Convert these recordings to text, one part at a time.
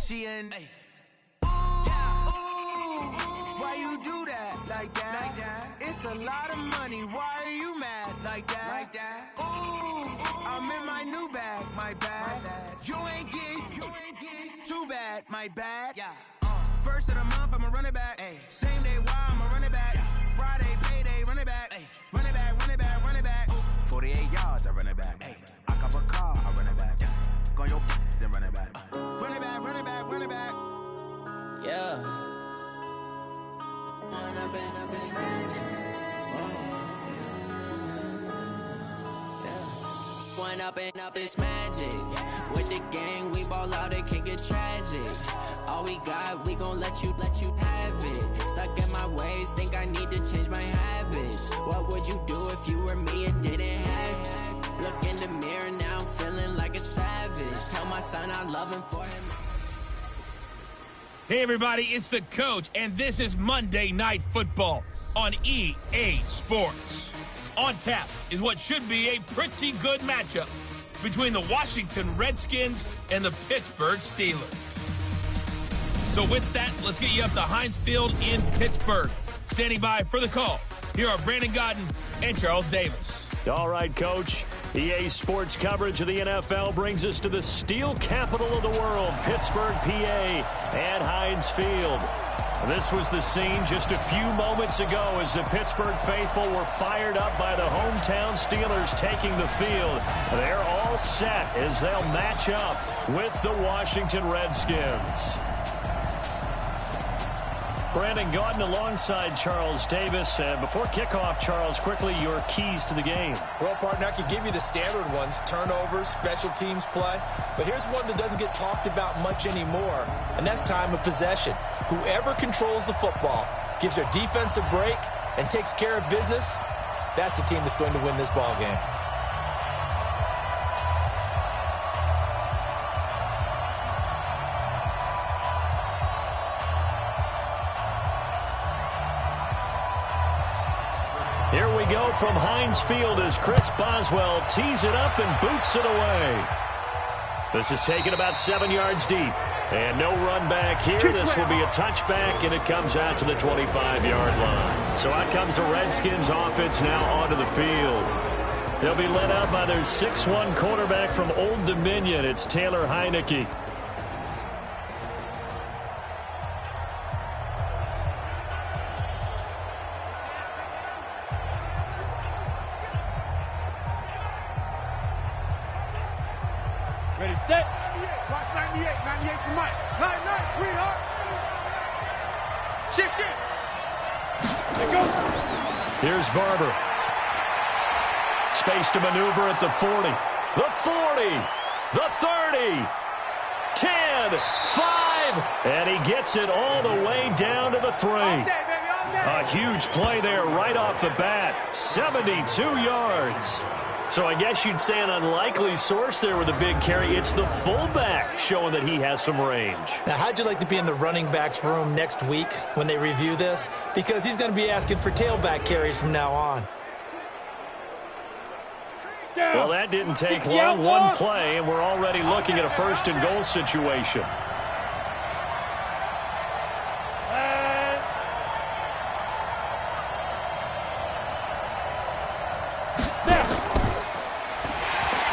She in. Hey. Yeah. Ooh, why you do that like that? It's a lot of money. Why are you mad like that? Ooh, I'm in my new bag, my bad. You ain't getting too bad, my bad. Yeah. First of the month, I'ma run it back. Ay. Same day, why I'ma run it back. Friday, payday, run it back. Ay. Run it back, run it back, run it back. 48 yards, I run it back. Ay. I cop a car, I run it back. Go on your then run it back. Run it back, run it back, run it back. Yeah. Run up in this magic. One up and up this magic. With the gang, we ball out, it can get tragic. All we got, we gon' let you have it. Stuck in my ways, think I need to change my habits. What would you do if you were me and didn't have it? Look in the mirror, now I'm feeling like a savage. Tell my son I love him for him. Hey everybody, it's the coach, and this is Monday Night Football on EA Sports. On tap is what should be a pretty good matchup between the Washington Redskins and the Pittsburgh Steelers. So with that, let's get you up to Heinz Field in Pittsburgh. Standing by for the call, here are Brandon Godden and Charles Davis. All right, Coach. EA Sports coverage of the NFL brings us to the steel capital of the world, Pittsburgh, PA, at Heinz Field. This was the scene just a few moments ago as the Pittsburgh faithful were fired up by the hometown Steelers taking the field. They're all set as they'll match up with the Washington Redskins. Brandon Gaudin alongside Charles Davis. Before kickoff, Charles, quickly your keys to the game. Well, partner, I could give you the standard ones, turnovers, special teams play. But here's one that doesn't get talked about much anymore, and that's time of possession. Whoever controls the football, gives their defense a break, and takes care of business, that's the team that's going to win this ball game. Here we go from Heinz Field as Chris Boswell tees it up and boots it away. This is taken about 7 yards deep. And no run back here. This will be a touchback, and it comes out to the 25-yard line. So out comes the Redskins offense now onto the field. They'll be led out by their 6'1 quarterback from Old Dominion. It's Taylor Heineke. Ready, set. Watch 98. 98 for Mike. Night, night, sweetheart. Shift, shift. Let go. Here's Barber. Space to maneuver at the 40. The 40. The 30. 10. 5. And he gets it all the way down to the 3. All day, baby, all day. A huge play there right off the bat. 72 yards. So I guess you'd say an unlikely source there with a big carry. It's the fullback showing that he has some range. Now, how'd you like to be in the running backs room next week when they review this? Because he's going to be asking for tailback carries from now on. Well, that didn't take long. One play, and we're already looking at a first-and-goal situation.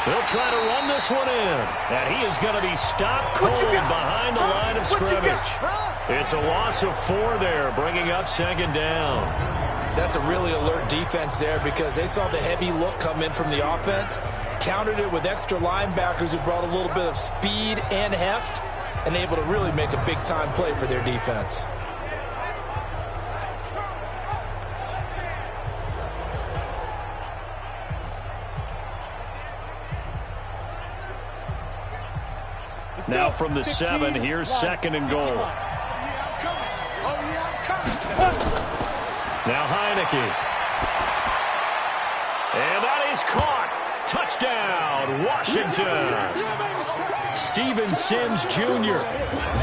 They'll try to run this one in. And he is going to be stopped cold behind the line of scrimmage. It's a loss of 4 there, bringing up second down. That's a really alert defense there because they saw the heavy look come in from the offense, countered it with extra linebackers who brought a little bit of speed and heft, and able to really make a big-time play for their defense. Now from the 7, here's second and goal. Now Heineke. And that is caught. Touchdown, Washington. Steven Sims Jr.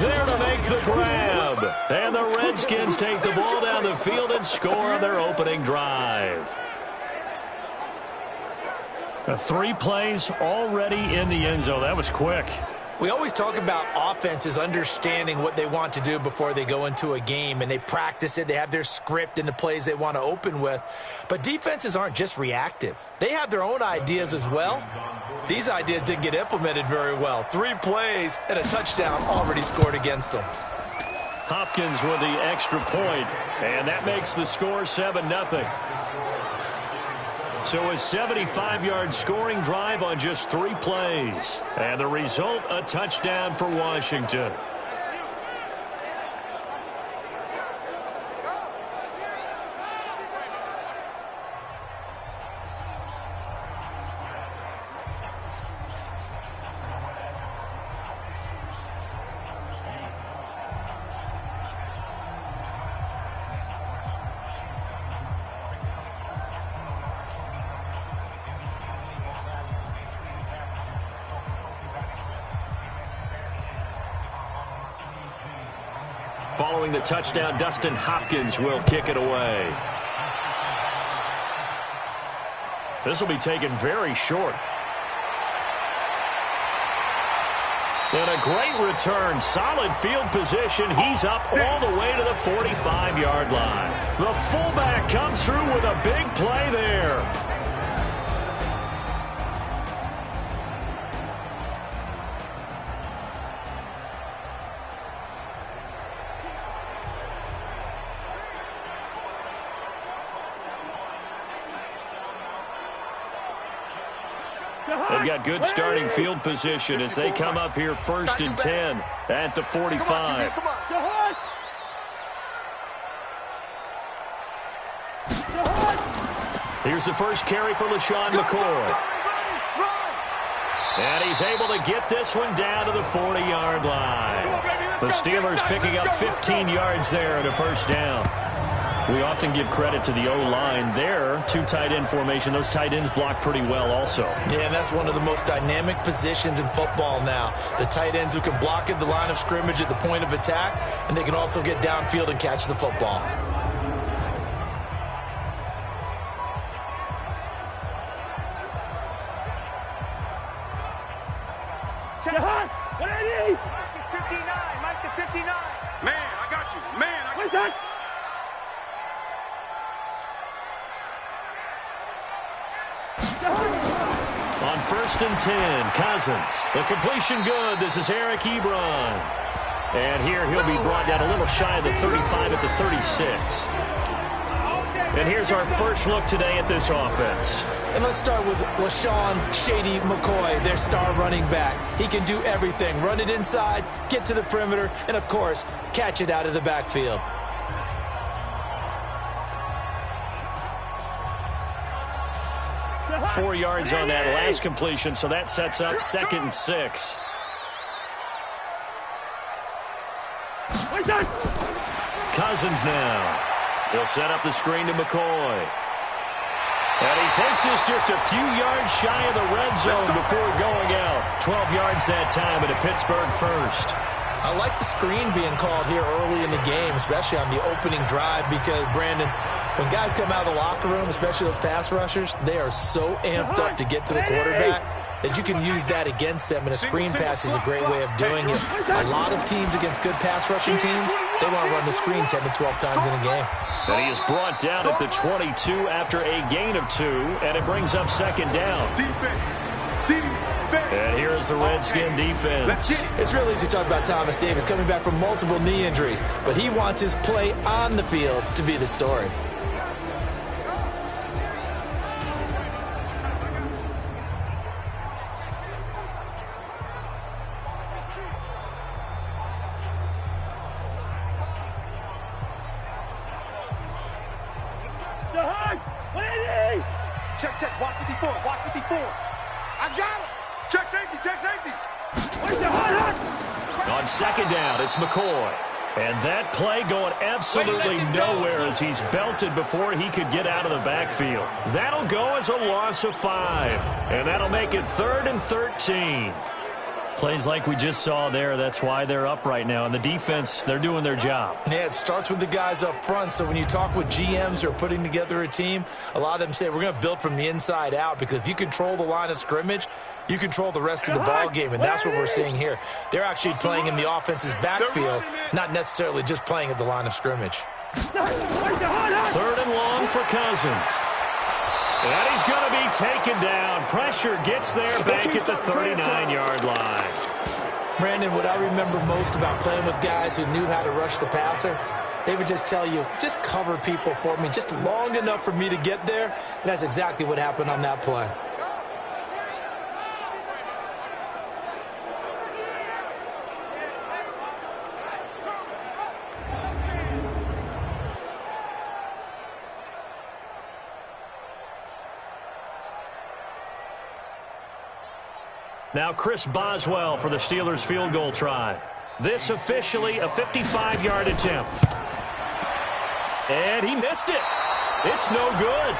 there to make the grab. And the Redskins take the ball down the field and score on their opening drive. 3 plays already in the end zone. That was quick. We always talk about offenses understanding what they want to do before they go into a game, and they practice it. They have their script and the plays they want to open with. But defenses aren't just reactive. They have their own ideas as well. These ideas didn't get implemented very well. 3 plays and a touchdown already scored against them. Hopkins with the extra point, and that makes the score 7-0. So a 75-yard scoring drive on just 3 plays. And the result, a touchdown for Washington. Following the touchdown, Dustin Hopkins will kick it away. This will be taken very short. And a great return. Solid field position. He's up all the way to the 45-yard line. The fullback comes through with a big play there. They've got good starting field position as they come up here 1st and 10 at the 45. Here's the first carry for LaShawn McCoy. And he's able to get this one down to the 40-yard line. The Steelers picking up 15 yards there at a first down. We often give credit to the O-line there. 2 tight end formation. Those tight ends block pretty well also. Yeah, and that's one of the most dynamic positions in football now. The tight ends who can block at the line of scrimmage at the point of attack, and they can also get downfield and catch the football. Mike is 59. Mike is 59. Man, I got you. Man, I got you. On 1st and 10, Cousins. The completion good. This is Eric Ebron. And here he'll be brought down a little shy of the 35 at the 36. And here's our first look today at this offense. And let's start with LaShawn Shady McCoy, their star running back. He can do everything. Run it inside, get to the perimeter, and, of course, catch it out of the backfield. Four yards on that last completion, so that sets up 2nd and 6. Cousins now. He'll set up the screen to McCoy. And he takes this just a few yards shy of the red zone before going out. 12 yards that time at a Pittsburgh first. I like the screen being called here early in the game, especially on the opening drive, because, Brandon, when guys come out of the locker room, especially those pass rushers, they are so amped up to get to the quarterback that you can use that against them, and a screen pass is a great way of doing it. A lot of teams against good pass rushing teams, they want to run the screen 10 to 12 times in a game. And he is brought down at the 22 after a gain of 2, and it brings up 2nd down. And here is the Redskin defense. It's real easy to talk about Thomas Davis coming back from multiple knee injuries, but he wants his play on the field to be the story. Check, watch 54, watch 54. I got him. Check safety, check safety. On 2nd down, it's McCoy. And that play going absolutely nowhere as he's belted before he could get out of the backfield. That'll go as a loss of 5. And that'll make it 3rd and 13. Plays like we just saw there, that's why they're up right now. And the defense, they're doing their job. Yeah, it starts with the guys up front. So when you talk with GMs who are putting together a team, a lot of them say we're going to build from the inside out, because if you control the line of scrimmage, you control the rest of the ball game, and that's what we're seeing here. They're actually playing in the offense's backfield, not necessarily just playing at the line of scrimmage. 3rd and long for Cousins. And he's going to be taken down. Pressure gets there back at the 39-yard line. Brandon, what I remember most about playing with guys who knew how to rush the passer, they would just tell you, just cover people for me, just long enough for me to get there. And that's exactly what happened on that play. Now Chris Boswell for the Steelers field goal try. This officially a 55-yard attempt. And he missed it. It's no good.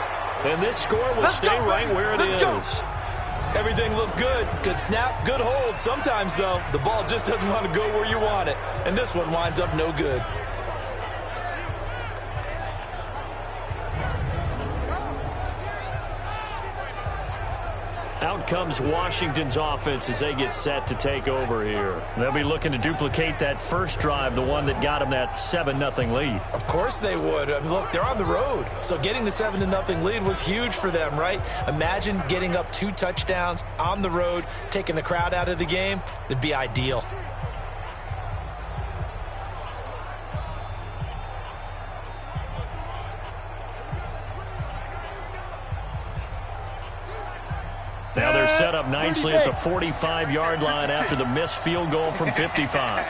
And this score will stay right where it is. Everything looked good. Good snap, good hold. Sometimes, though, the ball just doesn't want to go where you want it. And this one winds up no good. Out comes Washington's offense as they get set to take over here. They'll be looking to duplicate that first drive, the one that got them that 7-0 lead. Of course they would. I mean, look, they're on the road. So getting the 7-0 lead was huge for them, right? Imagine getting up 2 touchdowns on the road, taking the crowd out of the game. It'd be ideal. Now they're set up nicely at the 45-yard line after the missed field goal from 55.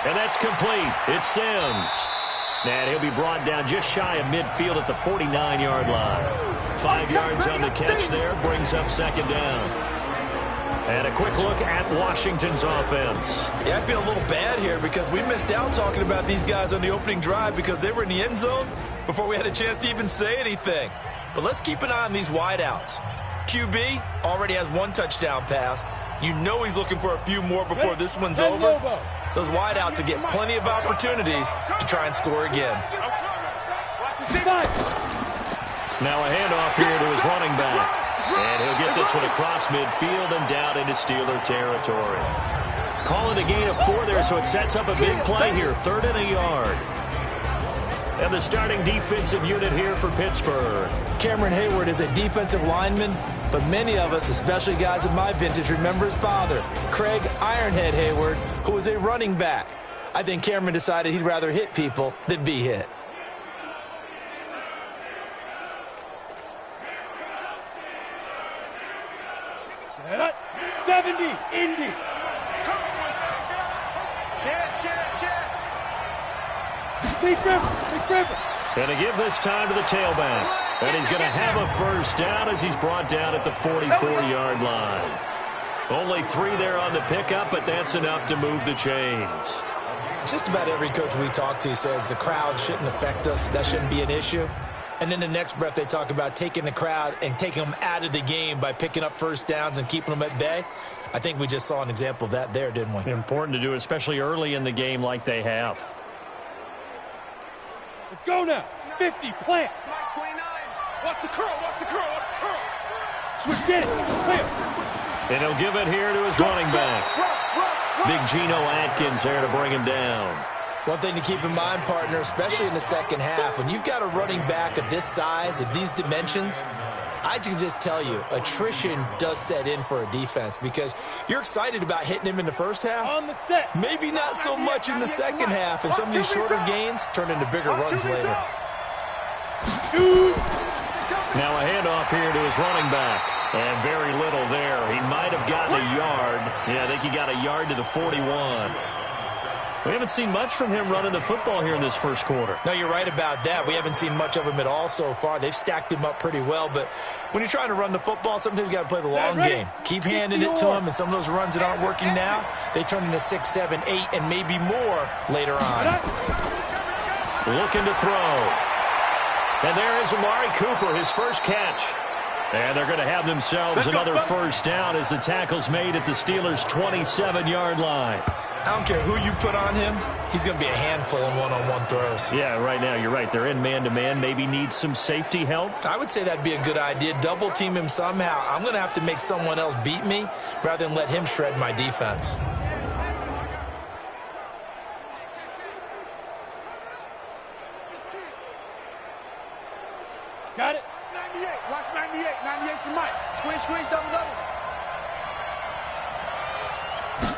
And that's complete. It's Sims. And he'll be brought down just shy of midfield at the 49-yard line. 5 yards on the catch there, brings up 2nd down. And a quick look at Washington's offense. Yeah, I feel a little bad here because we missed out talking about these guys on the opening drive because they were in the end zone before we had a chance to even say anything. But let's keep an eye on these wideouts. QB already has 1 touchdown pass. You know he's looking for a few more before this one's over. Those wideouts will get plenty of opportunities to try and score again. Now a handoff here to his running back. And he'll get this one across midfield and down into Steeler territory. Call it a gain of 4 there, so it sets up a big play here. 3rd and a yard. And the starting defensive unit here for Pittsburgh. Cameron Hayward is a defensive lineman, but many of us, especially guys of my vintage, remember his father, Craig Ironhead Hayward, who was a running back. I think Cameron decided he'd rather hit people than be hit. Set. 70, Indy. Big River. And to give this time to the tailback. And he's going to have a first down as he's brought down at the 44-yard line. Only 3 there on the pickup, but that's enough to move the chains. Just about every coach we talk to says the crowd shouldn't affect us. That shouldn't be an issue. And in the next breath, they talk about taking the crowd and taking them out of the game by picking up first downs and keeping them at bay. I think we just saw an example of that there, didn't we? Important to do, especially early in the game like they have. Let's go now. 50, plant. 29. Watch the curl. Switch, get it. Clear. And he'll give it here to his running back. Big Geno Atkins there to bring him down. One thing to keep in mind, partner, especially in the second half, when you've got a running back of this size, of these dimensions, I can just tell you, attrition does set in for a defense because you're excited about hitting him in the first half. On the set. Maybe not so much in the second half, and some of these shorter gains turn into bigger runs later. Now a handoff here to his running back. And very little there. He might have gotten a yard. Yeah, I think he got a yard to the 41. We haven't seen much from him running the football here in this first quarter. No, you're right about that. We haven't seen much of him at all so far. They've stacked him up pretty well, but when you're trying to run the football, sometimes you got to play the long game. Keep handing it to him, and some of those runs that aren't working now, they turn into 6, 7, 8, and maybe more later on. Looking to throw. And there is Amari Cooper, his first catch. And they're going to have themselves another first down as the tackle's made at the Steelers' 27-yard line. I don't care who you put on him. He's going to be a handful in one-on-one throws. Yeah, right now you're right. They're in man-to-man. Maybe need some safety help. I would say that'd be a good idea. Double team him somehow. I'm going to have to make someone else beat me rather than let him shred my defense. Got it? 98. Watch 98. 98 to Mike. Squeeze, double.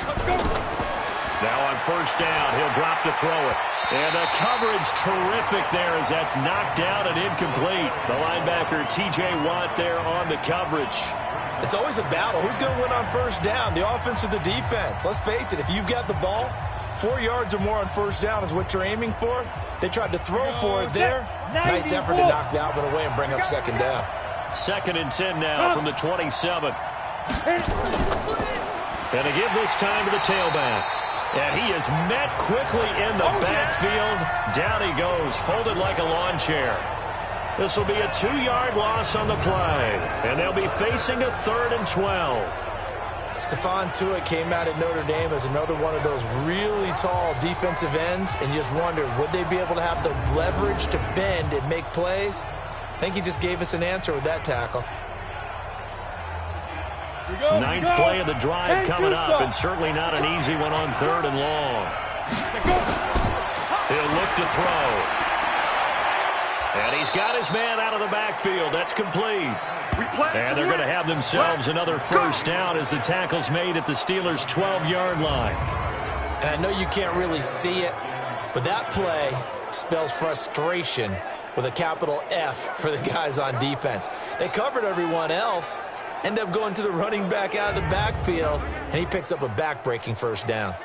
Let's go. Now on first down, he'll drop to throw it. And the coverage terrific there as that's knocked down and incomplete. The linebacker, T.J. Watt, there on the coverage. It's always a battle. Who's going to win on first down, the offense or the defense? Let's face it, if you've got the ball, 4 yards or more on first down is what you're aiming for. They tried to throw for it there. Nice effort to knock the Albert away and bring up second down. 2nd and 10 now from the 27. And to give this time to the tailback. And he is met quickly in the backfield. Down he goes, folded like a lawn chair. This will be a 2-yard loss on the play. And they'll be facing a 3rd and 12. Stephon Tuitt came out at Notre Dame as another one of those really tall defensive ends, and you just wonder, would they be able to have the leverage to bend and make plays? I think he just gave us an answer with that tackle. Ninth play of the drive coming up, and certainly not an easy one on 3rd and long. He'll look to throw. And he's got his man out of the backfield. That's complete. And they're going to have themselves another first down as the tackle's made at the Steelers' 12-yard line. And I know you can't really see it, but that play spells frustration with a capital F for the guys on defense. They covered everyone else, end up going to the running back out of the backfield, and he picks up a back-breaking first down.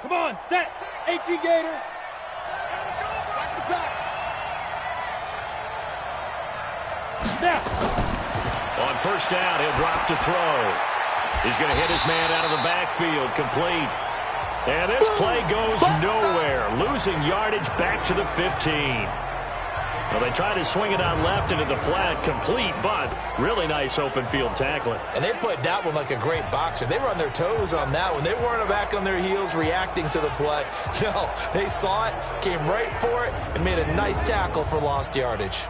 Come on, set. 18 Gator. Back to pass. Now. On first down, he'll drop to throw. He's going to hit his man out of the backfield, complete. And this play goes nowhere, losing yardage back to the 15. Well, they tried to swing it on left into the flat, complete, but really nice open field tackling. And they played that one like a great boxer. They were on their toes on that one. They weren't back on their heels reacting to the play. No, they saw it, came right for it, and made a nice tackle for lost yardage.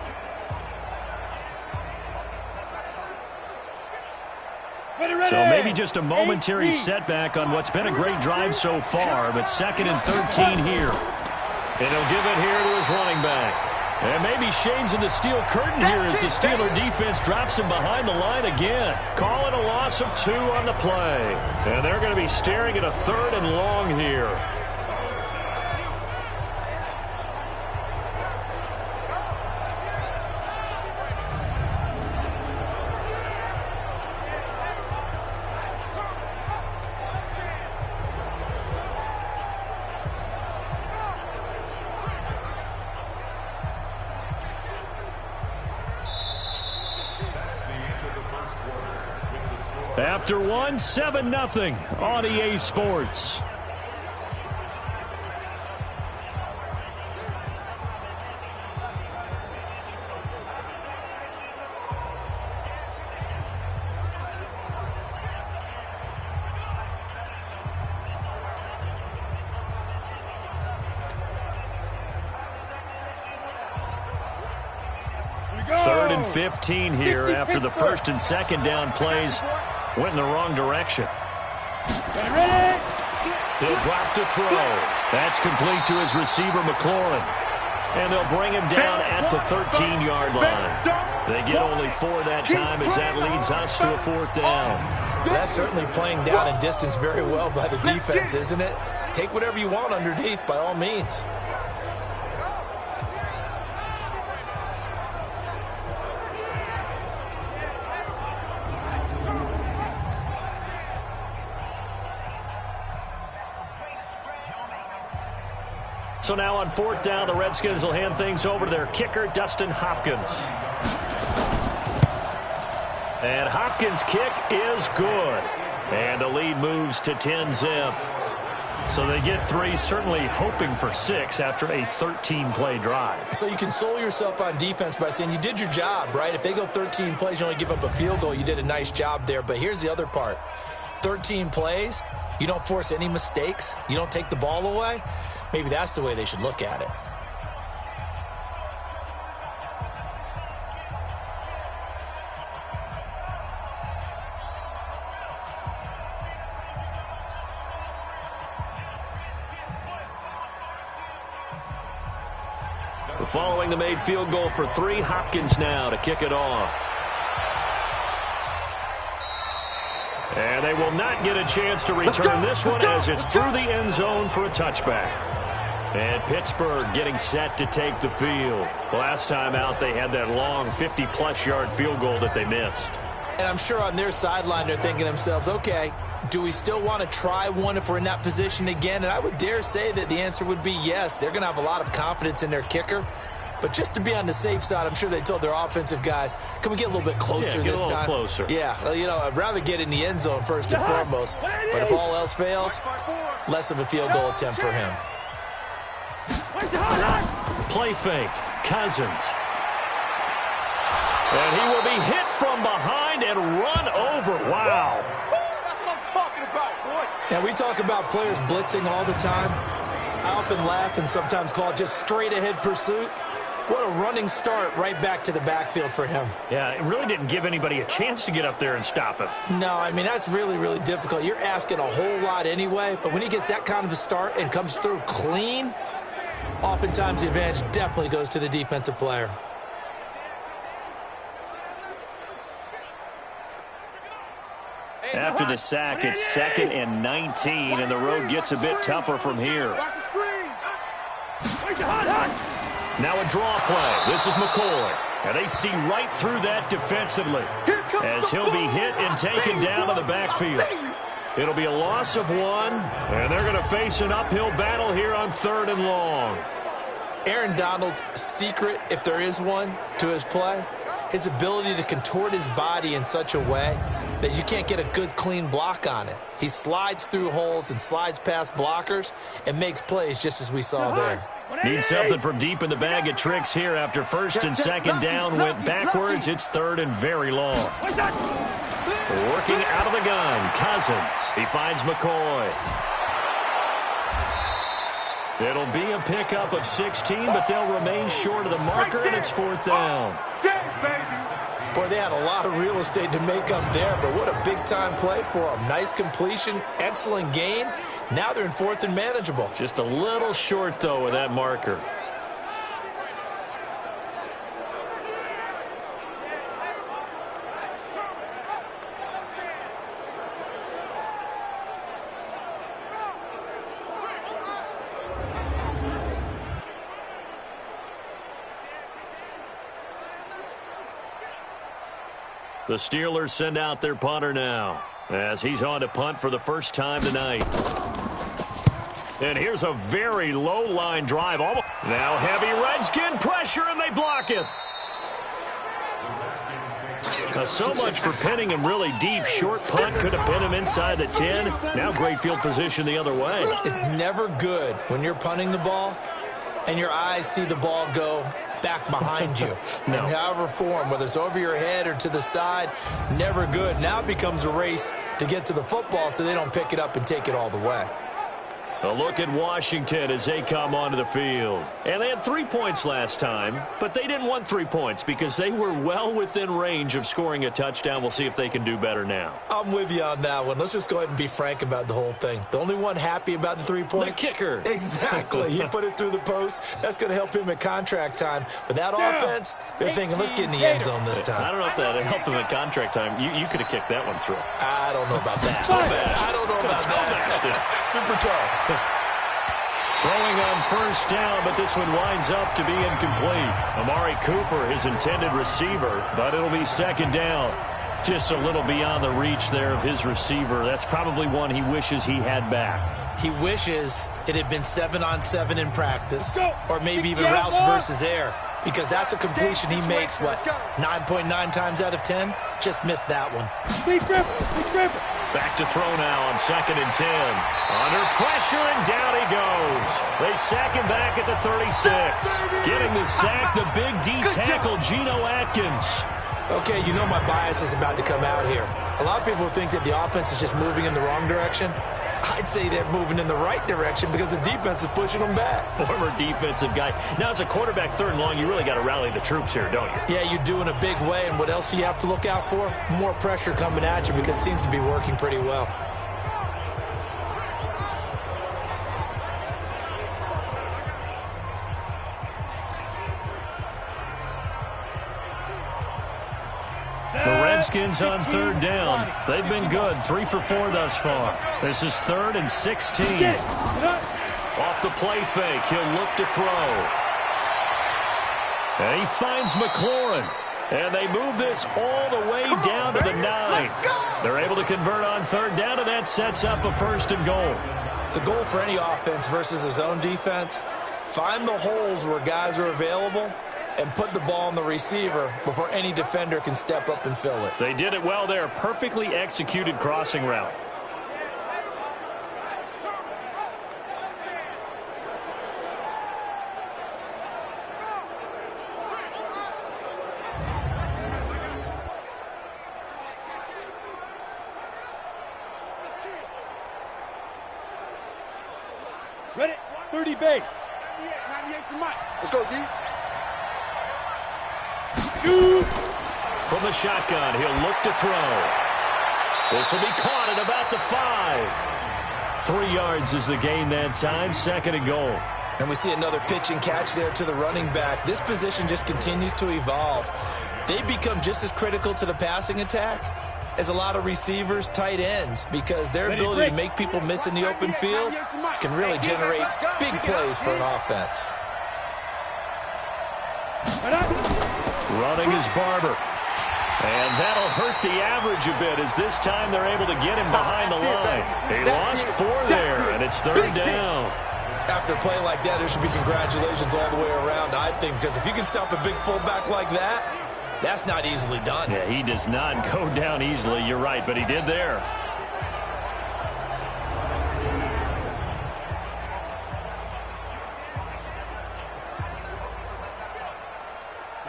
So maybe just a momentary setback on what's been a great drive so far, but 2nd and 13 here. And he'll give it here to his running back. And maybe shades in the steel curtain here as the Steeler defense drops him behind the line again. Call it a loss of 2 on the play. And they're going to be staring at a 3rd and long here. After one, 7-0 on EA Sports. Third and 15 here after the 1st and 2nd down plays went in the wrong direction. He'll drop to throw. That's complete to his receiver, McLaurin. And they'll bring him down at the 13-yard line. They get only 4 that time as that leads us to a 4th down. That's certainly playing down and distance very well by the defense, isn't it? Take whatever you want underneath by all means. So now on 4th down, the Redskins will hand things over to their kicker, Dustin Hopkins. And Hopkins' kick is good. And the lead moves to 10-zip. So they get 3, certainly hoping for 6 after a 13-play drive. So you console yourself on defense by saying you did your job, right? If they go 13 plays, you only give up a field goal, you did a nice job there. But here's the other part. 13 plays, you don't force any mistakes, you don't take the ball away. Maybe that's the way they should look at it. Following the made field goal for 3, Hopkins now to kick it off. And they will not get a chance to return this one as it's through the end zone for a touchback. And Pittsburgh getting set to take the field. Last time out, they had that long 50-plus yard field goal that they missed. And I'm sure on their sideline they're thinking to themselves, okay, do we still want to try one if we're in that position again? And I would dare say that the answer would be yes. They're going to have a lot of confidence in their kicker. But just to be on the safe side, I'm sure they told their offensive guys, can we get a little bit closer this time? Get a little closer. Yeah, well, you know, I'd rather get in the end zone first and foremost. But if all else fails, less of a field goal attempt for him. Play fake. Cousins. And he will be hit from behind and run over. Wow. That's what I'm talking about, boy. Now, we talk about players blitzing all the time. I often laugh and sometimes call it just straight-ahead pursuit. What a running start right back to the backfield for him. Yeah, it really didn't give anybody a chance to get up there and stop him. No, I mean, that's really, really difficult. You're asking a whole lot anyway, but when he gets that kind of a start and comes through clean, oftentimes the advantage definitely goes to the defensive player. After the sack, it's 2nd and 19, and the road gets a bit tougher from here. Now a draw play. This is McCoy. And they see right through that defensively as he'll be hit and taken down to the backfield. It'll be a loss of 1, and they're going to face an uphill battle here on 3rd and long. Aaron Donald's secret, if there is one, to his play, his ability to contort his body in such a way that you can't get a good, clean block on it. He slides through holes and slides past blockers and makes plays just as we saw there. Need something from deep in the bag of tricks here after 1st and 2nd down went backwards. It's 3rd and very long. Working out of the gun, Cousins. He finds McCoy. It'll be a pickup of 16, but they'll remain short of the marker, and it's 4th down. Boy, they had a lot of real estate to make up there, but what a big-time play for them. Nice completion, excellent gain. Now they're in 4th and manageable. Just a little short, though, with that marker. The Steelers send out their punter now as he's on to punt for the first time tonight. And here's a very low line drive. Now heavy Redskin pressure, and they block it. So much for pinning him really deep. Short punt could have pinned him inside the 10. Now great field position the other way. It's never good when you're punting the ball and your eyes see the ball go back behind you. No. In however form, whether it's over your head or to the side, never good. Now it becomes a race to get to the football so they don't pick it up and take it all the way. A look at Washington as they come onto the field. And they had 3 points last time, but they didn't want 3 points because they were well within range of scoring a touchdown. We'll see if they can do better now. I'm with you on that one. Let's just go ahead and be frank about the whole thing. The only one happy about the 3-point? The kicker. Exactly. He put it through the post. That's going to help him at contract time. But that offense, they're thinking, let's get in the end zone this time. I don't know if that helped him at contract time. You could have kicked that one through. I don't know about that. I don't know about that. Super tall. Throwing on first down, but this one winds up to be incomplete. Amari Cooper, his intended receiver, but it'll be 2nd down. Just a little beyond the reach there of his receiver. That's probably one he wishes he had back. He wishes it had been 7-on-7 in practice, or maybe even routes versus air, because that's a completion he makes, what, 9.9 times out of 10? Just missed that one. Back to throw now on 2nd and 10. Under pressure, and down he goes. They sack him back at the 36. Getting the sack, the big D tackle, Geno Atkins. Okay, you know my bias is about to come out here. A lot of people think that the offense is just moving in the wrong direction. I'd say they're moving in the right direction because the defense is pushing them back. Former defensive guy. Now, as a quarterback 3rd and long, you really got to rally the troops here, don't you? Yeah, you do in a big way. And what else do you have to look out for? More pressure coming at you because it seems to be working pretty well. The Redskins on 3rd down. They've been good. 3 for 4 thus far. This is 3rd and 16. Off the play fake, he'll look to throw. And he finds McLaurin. And they move this all the way down to the 9. They're able to convert on 3rd down, and that sets up a 1st and goal. The goal for any offense versus his own defense, find the holes where guys are available and put the ball on the receiver before any defender can step up and fill it. They did it well there. Perfectly executed crossing route. Ready? 30 base. 98's the mic. Let's go, D. From the shotgun, he'll look to throw. This will be caught at about the 5. 3 yards is the gain that time, 2nd and goal. And we see another pitch and catch there to the running back. This position just continues to evolve. They become just as critical to the passing attack as a lot of receivers, tight ends, because their ability to make people miss in the open field can really generate big plays for an offense. Running is Barber. And that'll hurt the average a bit as this time they're able to get him behind the line. He lost 4 there, and it's 3rd down. After a play like that, there should be congratulations all the way around, I think, because if you can stop a big fullback like that, that's not easily done. Yeah, he does not go down easily. You're right, but he did there.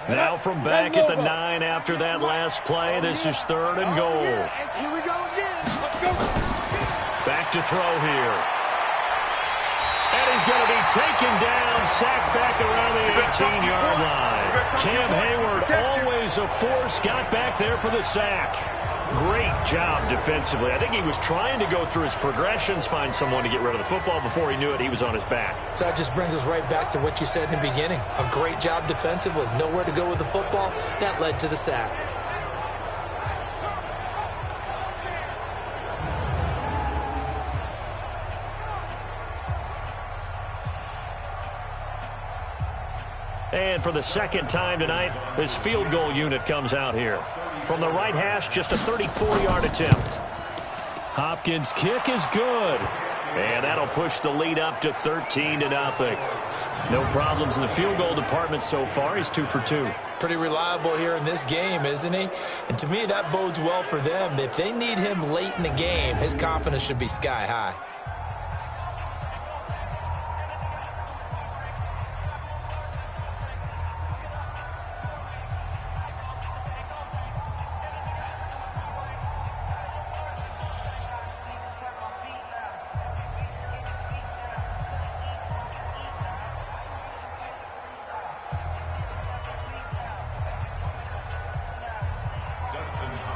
Now from back at the 9 after that last play, this is 3rd and goal. Here we go again. Let's go. Back to throw here. And he's going to be taken down, sacked back around the 18-yard line. Cam Hayward, always a force, got back there for the sack. Great job defensively. I think he was trying to go through his progressions, find someone to get rid of the football. Before he knew it, he was on his back. So that just brings us right back to what you said in the beginning. A great job defensively. Nowhere to go with the football. That led to the sack. And for the 2nd time tonight, this field goal unit comes out here. From the right hash, just a 34-yard attempt. Hopkins' kick is good. And that'll push the lead up to 13-0. No problems in the field goal department so far. He's 2 for 2. Pretty reliable here in this game, isn't he? And to me, that bodes well for them. If they need him late in the game, his confidence should be sky high.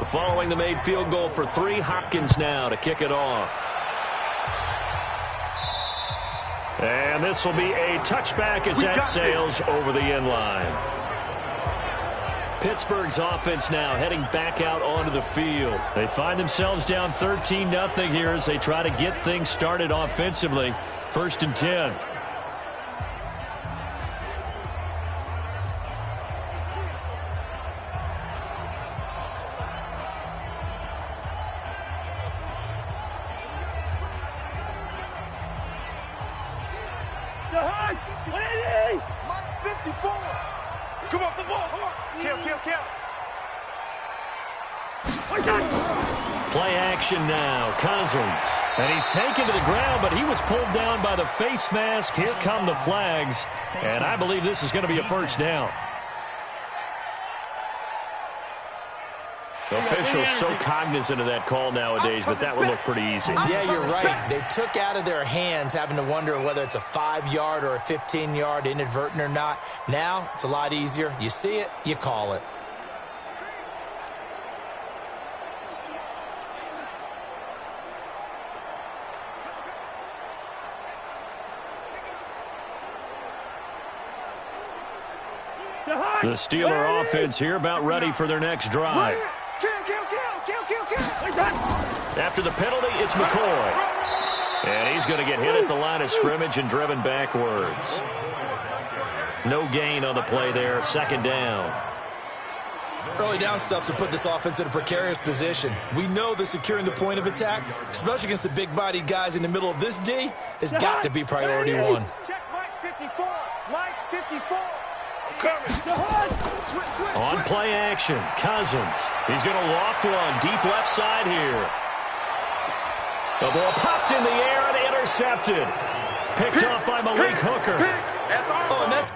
Following the made field goal for 3, Hopkins now to kick it off. And this will be a touchback as that sails over the end line. Pittsburgh's offense now heading back out onto the field. They find themselves down 13-0 here as they try to get things started offensively. 1st and 10. Come off the ball, hard. Kill. Play action now. Cousins. And he's taken to the ground, but he was pulled down by the face mask. Here come the flags. And I believe this is going to be a first down. Officials so cognizant of that call nowadays, but that would look pretty easy. Yeah, you're right. They took out of their hands having to wonder whether it's a 5-yard or a 15-yard, inadvertent or not. Now, it's a lot easier. You see it, you call it. The Steeler offense here about ready for their next drive. After the penalty, it's McCoy. And he's going to get hit at the line of scrimmage and driven backwards. No gain on the play there. Second down. Early down stuff to put this offense in a precarious position. We know that securing the point of attack, especially against the big-bodied guys in the middle of this D, has got to be priority one. Check Mike 54. Mike 54. On play action, Cousins. He's going to loft one deep left side here. The ball popped in the air and intercepted. Picked off by Malik Hooker. Oh, and that's